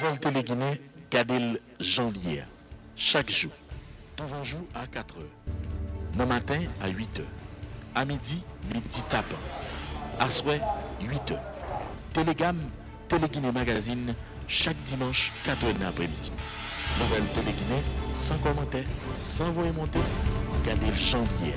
Vol Téléguinée, Gadel Janvier. Chaque jour. Tout jour à 4 h. Le matin à 8 h. À midi, midi tapant. À soir, 8 h. Télégamme, Téléguinée Magazine, chaque dimanche, 4 h l'après-midi. Nouvelle Téléguinée, sans commentaire, sans voix monter, Gadel Janvier.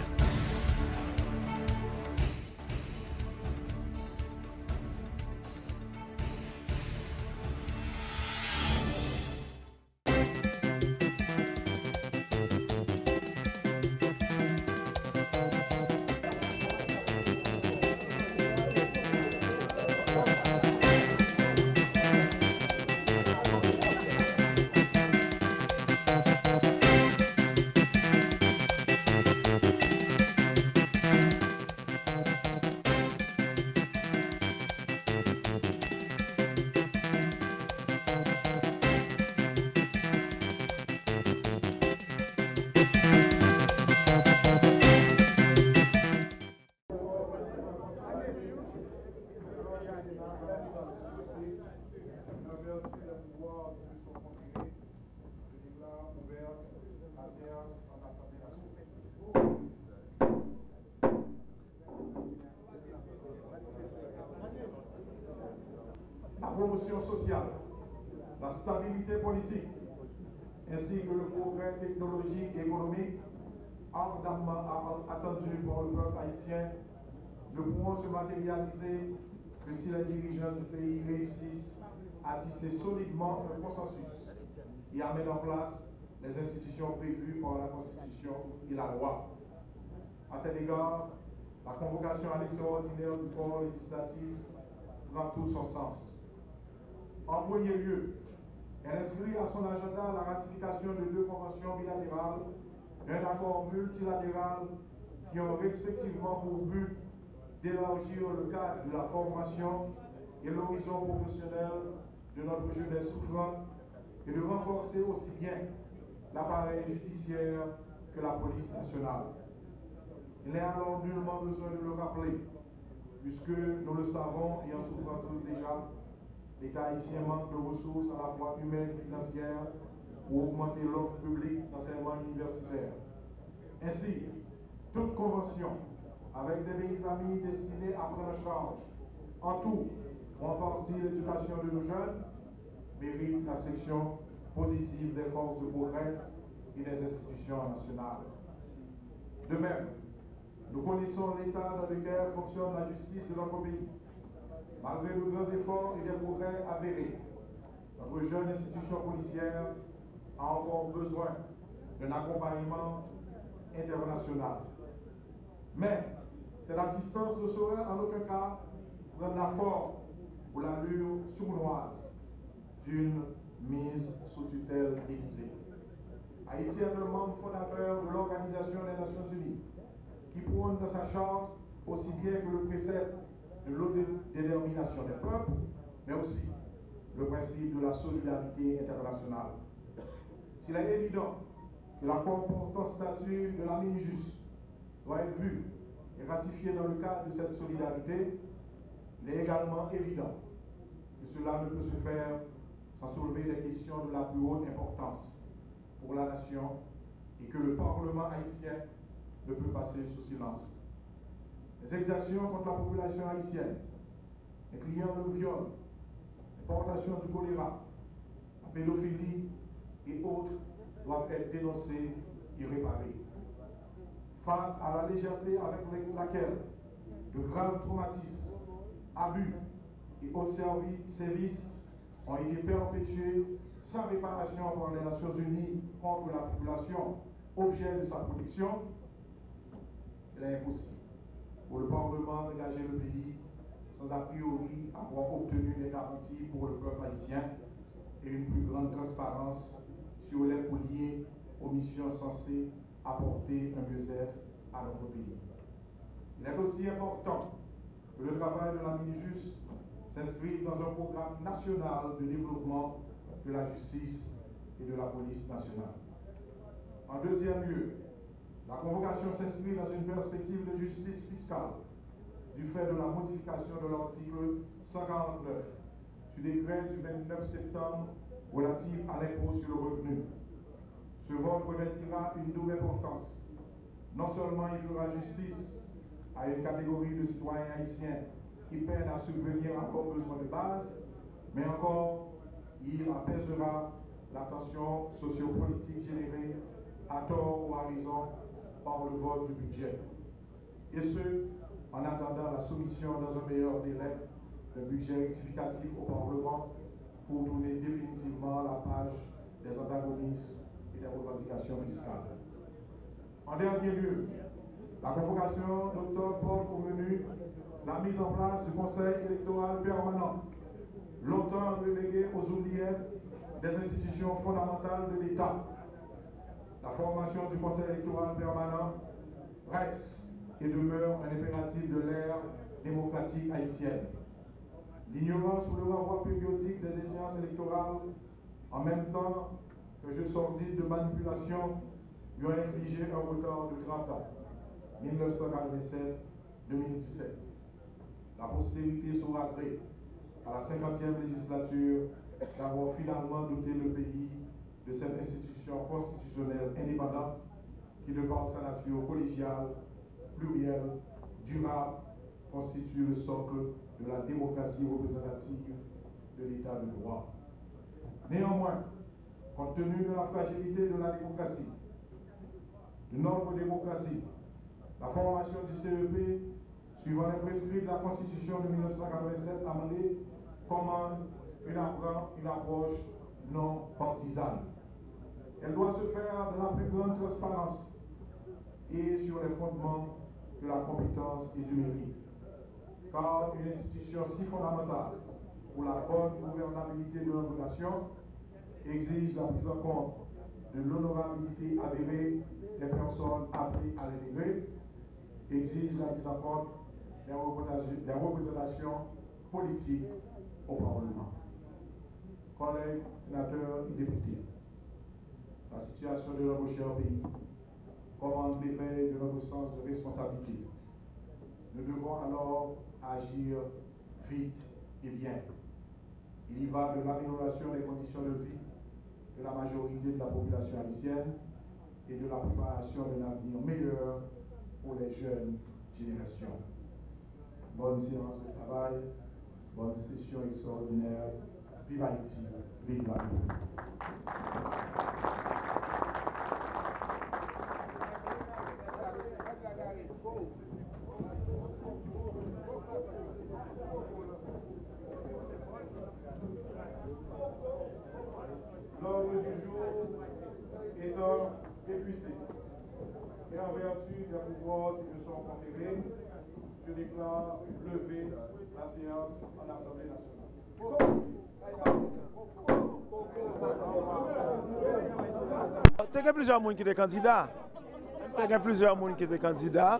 La promotion sociale, la stabilité politique, ainsi que le progrès technologique et économique ardemment attendu par le peuple haïtien ne pourront se matérialiser que si les dirigeants du pays réussissent à tisser solidement un consensus et à mettre en place les institutions prévues par la Constitution et la loi. À cet égard, la convocation à l'extraordinaire du corps législatif prend tout son sens. En premier lieu, elle inscrit à son agenda la ratification de 2 conventions bilatérales, d'un accord multilatéral qui ont respectivement pour but d'élargir le cadre de la formation et l'horizon professionnel de notre jeunesse souffrante et de renforcer aussi bien l'appareil judiciaire que la police nationale. Il n'est alors nullement besoin de le rappeler, puisque nous le savons et en souffrant tous déjà, l'État haïtien manque de ressources à la fois humaines et financières pour augmenter l'offre publique d'enseignement universitaire. Ainsi, toute convention avec des pays familles destinés à prendre en charge, en tout ou en partie l'éducation de nos jeunes, mérite la section positive des forces de progrès et des institutions nationales. De même, nous connaissons l'état dans lequel fonctionne la justice de notre pays. Malgré de grands efforts et des progrès avérés, notre jeune institution policière a encore besoin d'un accompagnement international. Mais cette assistance ne saurait en aucun cas prendre la forme ou l'allure sournoise d'une mise sous tutelle déguisée. Haïti est un membre fondateur de l'Organisation des Nations Unies, qui prône dans sa charte aussi bien que le précepte de l'autodétermination des peuples, mais aussi le principe de la solidarité internationale. S'il est évident que l'accord portant statut de la MINUJUS doit être vu et ratifié dans le cadre de cette solidarité, il est également évident que cela ne peut se faire sans soulever des questions de la plus haute importance pour la nation et que le Parlement haïtien ne peut passer sous silence. Les exactions contre la population haïtienne, incluant le viol, l'importation du choléra, la pédophilie et autres, doivent être dénoncées et réparées. Face à la légèreté avec laquelle de graves traumatismes, abus et autres sévices ont été perpétués sans réparation par les Nations Unies contre la population objet de sa protection, il est impossible pour le Parlement d'engager le pays sans a priori avoir obtenu des garanties pour le peuple haïtien et une plus grande transparence sur les liées aux missions censées apporter un mieux-être à notre pays. Il est aussi important que le travail de la MINUJUS s'inscrive dans un programme national de développement de la justice et de la police nationale. En deuxième lieu, la convocation s'inscrit dans une perspective de justice fiscale du fait de la modification de l'article 149 du décret du 29 septembre relatif à l'impôt sur le revenu. Ce vote revêtira une double importance. Non seulement il fera justice à une catégorie de citoyens haïtiens qui peinent à subvenir à leurs besoins de base, mais encore, il apaisera la tension sociopolitique générée à tort ou à raison par le vote du budget. Et ce, en attendant la soumission dans un meilleur délai d'un budget rectificatif au Parlement pour tourner définitivement la page des antagonismes et des revendications fiscales. En dernier lieu, la convocation d'octobre porte au menu la mise en place du Conseil électoral permanent, longtemps relégué aux oubliettes des institutions fondamentales de l'État. La formation du Conseil électoral permanent reste et demeure un impératif de l'ère démocratique haïtienne. L'ignorance ou le renvoi périodique des échéances électorales, en même temps que jeux sordides de manipulation, lui ont infligé un retard de 30 ans, 1987-2017. La postérité sera gré à la 50e législature d'avoir finalement doté le pays de cette institution constitutionnelle indépendante qui, de par sa nature collégiale, plurielle, durable, constitue le socle de la démocratie représentative de l'État de droit. Néanmoins, compte tenu de la fragilité de la démocratie, de notre démocratie, la formation du CEP, suivant les prescrits de la Constitution de 1987 amendée, commande une approche non partisane. Elle doit se faire dans la plus grande transparence et sur les fondements de la compétence et du mérite. Car une institution si fondamentale pour la bonne gouvernabilité de notre nation exige la prise en compte de l'honorabilité avérée des personnes appelées à l'intégrer, exige la mise en compte des représentations politiques au Parlement. Collègues, sénateurs et députés, la situation de notre cher pays commande l'éveil de notre sens de responsabilité. Nous devons alors agir vite et bien. Il y va de l'amélioration des conditions de vie de la majorité de la population haïtienne et de la préparation d'un avenir meilleur pour les jeunes générations. Bonne séance de travail, bonne session extraordinaire. Vive Haïti, vive la vie. L'ordre du jour étant épuisé et en vertu des pouvoirs qui me sont conférés, je déclare levée la séance en Assemblée nationale. Il y a plusieurs personnes qui étaient candidats.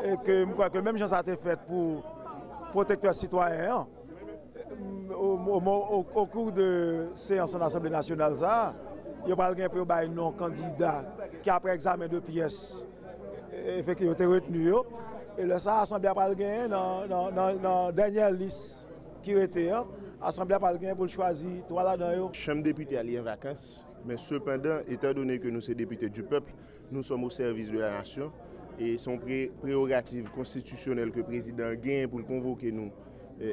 Et que je crois que même chose a été fait pour protecteurs citoyens. Au cours de séance en Assemblée nationale, il y a pas de non candidat qui après examen de pièces effectivement été retenu. Et le ça l'Assemblée a pas gagné dans dernière liste qui était. L'Assemblée a pas gagné pour choisir trois là-dedans. Chambre député est en vacances, mais cependant, étant donné que nous sommes députés du peuple, nous sommes au service de la nation et son prérogative constitutionnelle que le président gagne pour convoquer nous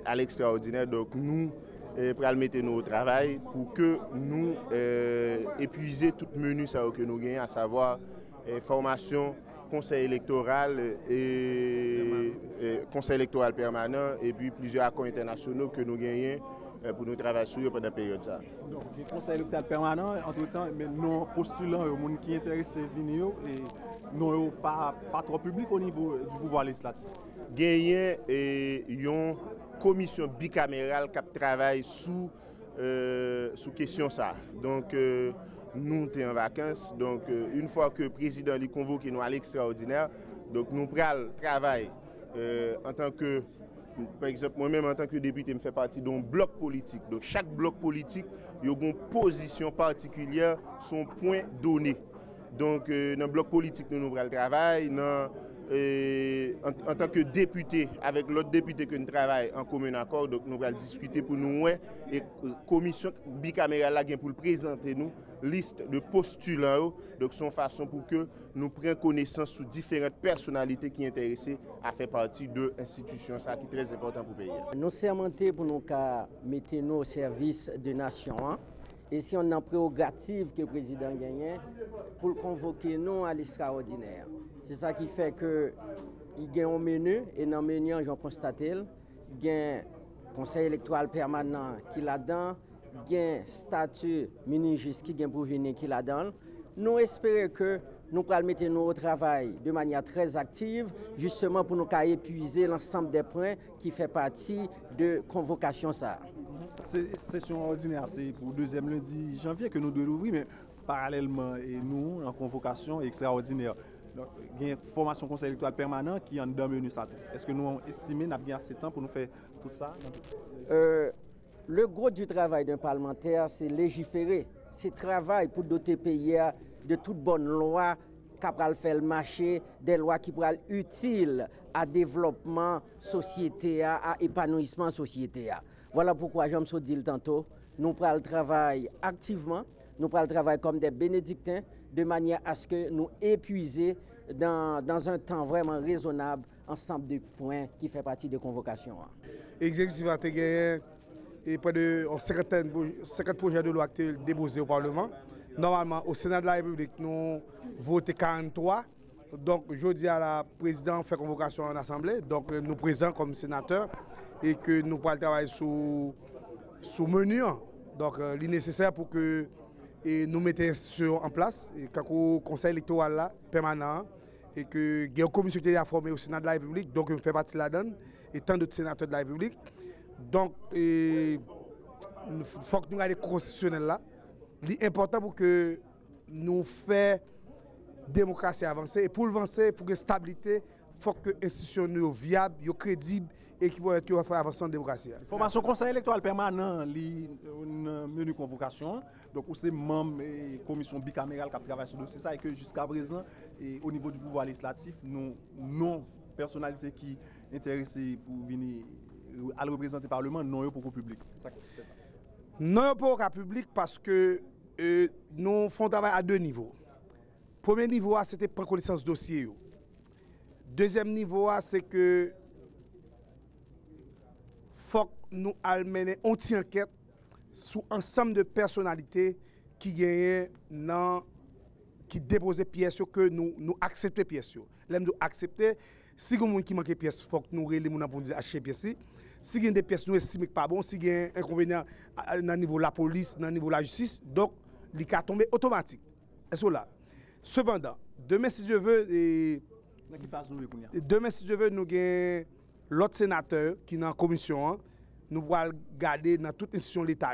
à l'extraordinaire. Donc nous pour mettre nous au travail pour que nous épuiser toute menu que nous gagnons, à savoir formation, conseil électoral et conseil électoral permanent et puis plusieurs accords internationaux que nous gagnons pour nous travailler sur pendant la période. Donc, le conseil électoral permanent, entre-temps, mais non postulant, les gens qui sont intéressés à venir et non pas trop public au niveau du pouvoir législatif. Gagné une commission bicamérale qui travaille sous question ça. Donc nous sommes en vacances. Donc une fois que le président lui convoque nous à l'extraordinaire, donc nous prenons travail en tant que, par exemple, moi-même en tant que député, je fais partie d'un bloc politique. Donc chaque bloc politique a une position particulière, son point donné. Donc dans le bloc politique, nous prenons le travail. Dans en tant que député, avec l'autre député que nous travaillons en commun accord, donc nous allons discuter pour nous, et commission bicamérale là pour présenter nous liste de postulants, donc son façon pour que nous prenions connaissance sur différentes personnalités qui sont intéressées à faire partie de l'institution, ça qui est très important pour le pays. Nous sermentés pour nous mettre nous au service de la nation. Et si on a une prérogative que le président gagne pour convoquer nous à l'extraordinaire. C'est ça qui fait que il y a un menu, et dans le menu, j'en constate, il y a un conseil électoral permanent qui là-dedans, il y a un statut mini-justice qui est pour venir qui là-dedans. Nous espérons que nous pourrons mettre nous au travail de manière très active, justement pour nous épuiser l'ensemble des points qui fait partie de convocation ça. Session ordinaire, c'est pour le deuxième lundi janvier que nous devons ouvrir, mais parallèlement, et nous, en convocation extraordinaire. Donc, il y a une formation conseil électoral permanent qui est en dans le menu. Est-ce que nous estimons qu'il y a bien assez de temps pour nous faire tout ça? Le gros du travail d'un parlementaire, c'est légiférer. C'est travail pour doter le pays de toutes bonnes lois qui pourront faire le marché, des lois qui pourront être utiles à développement société, à épanouissement société. Voilà pourquoi, je me dit tantôt, nous prenons le travail activement, nous prenons le travail comme des bénédictins, de manière à ce que nous épuisions dans un temps vraiment raisonnable ensemble de points qui fait partie de convocation. L'exécutif a gagné près de 50 projets de loi qui ont été déposés au Parlement. Normalement, au Sénat de la République, nous votons 43. Donc, je dis à la présidente fait convocation en Assemblée. Donc, nous présents comme sénateurs et que nous pourrons travailler sous menu. Donc, il est nécessaire pour que nous mettions en place le conseil électoral là, permanent et que il y a une commission qui est formée au Sénat de la République. Donc, je fais partie de la donne et tant d'autres sénateurs de la République. Donc, il faut que nous ayons les constitutionnels là. L'important pour que nous fassions démocratie avancer. Et pour avancer, pour la stabilité, il faut que l'institution soit viable, crédible et qui va faire avancer en démocratie. Formation conseil électoral permanent, une menu convocation. Donc, c'est membre et commission bicamérale qui travaille sur le dossier. Ça et que jusqu'à présent, et au niveau du pouvoir législatif, nous non personnalités qui sont intéressées pour venir à représenter le Parlement, non pour le public. C'est ça. Non pour le public parce que nous faisons travail à deux niveaux. Premier niveau, c'était prendre connaissance du dossier. Deuxième niveau, c'est que faut que nous mener une enquête sur ensemble de personnalités qui gagnent qui déposent pièces que nous acceptons pièces. Nous accepter si vous qui manque pièces, faut que nous les gens pour dire acheter pièces. Si il y a des pièces nous estimons pas bon, si il y a un inconvénient au niveau de la police, au niveau de la justice, donc il va tomber automatique. Est-ce là? Cependant, demain si je veux, nous avons l'autre sénateur qui est dans la commission, nous allons garder dans toute institution de l'État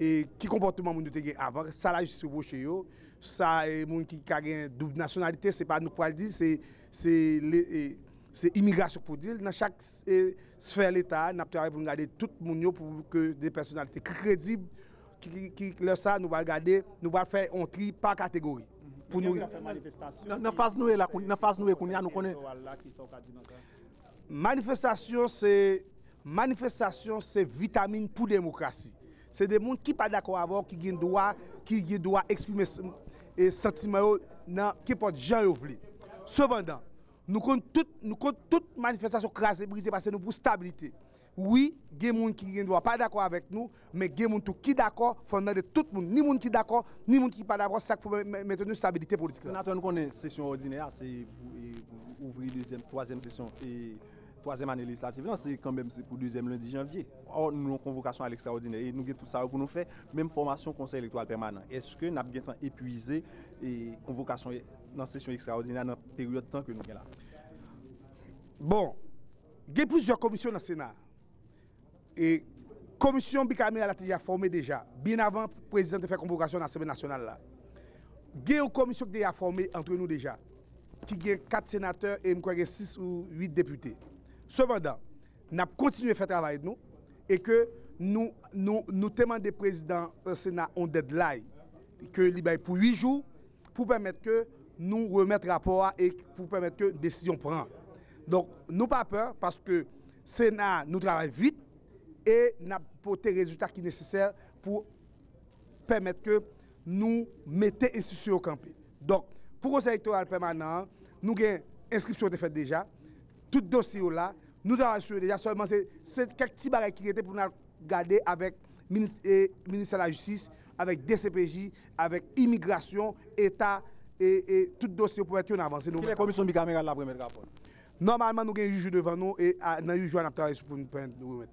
et qui comportement nous avons avant, ça la justice au chez eux, ça est monde qui a une double nationalité, c'est pas nous pour le dire, c'est immigration pour dire. Dans chaque sphère de l'État, nous travaillons pour garder tout le monde pour que des personnalités crédibles qui ça nous allons garder, nous allons faire un tri par catégorie. Pour nous. Manifestation, c'est vitamine pour la démocratie. C'est des gens qui ne sont pas d'accord avec qui doivent exprimer des sentiments qui portent gens veulent. Cependant, nous comptons toute manifestation crasée, brisée parce que nous pour stabilité. Oui, il y a des gens qui ne sont pas d'accord avec nous, mais il y a des gens qui sont d'accord, il faut de tout le monde. Ni les gens qui sont d'accord, ni les gens qui ne sont pas d'accord, c'est ça pour maintenir une stabilité politique. Sénateur, nous connaissons session ordinaire, c'est pour ouvrir troisième session et troisième année législative, c'est quand même pour le deuxième lundi janvier. Or, nous avons une convocation à l'extraordinaire et nous avons tout ça pour nous faire, même formation conseil électoral permanent. Est-ce que nous avons bien épuisé et convocation dans la session extraordinaire dans la période de temps que nous avons là? Bon, il y a plusieurs commissions dans le Sénat. Et la commission bicamérale a déjà formé déjà, bien avant le président de faire convocation dans l'Assemblée nationale. Il y a une commission qui a formé entre nous déjà, qui a 4 sénateurs et 6 ou 8 députés. Cependant, nous avons continué à faire travail nous et que nous demandons au président du Sénat un deadline que pour 8 jours pour permettre que nous remettre rapport et pour permettre que décision prenne. Donc, nous pas peur parce que Sénat nous travaille vite et n'a porté les résultats qui sont nécessaires pour permettre que nous mettions institutions au campé. Donc, pour le conseil électoral permanent, nous avons inscription faite déjà, tout dossier là, nous avons assuré déjà, seulement c'est quelques petits barrières qui étaient pour nous garder avec le ministère de la Justice, avec DCPJ, avec immigration, État et tout dossier pour être avancé. Quelle est la commission bicaméral la première rapport? Normalement, nous avons un juge devant nous et dans le juge, nous avons travaillé pour nous remettre.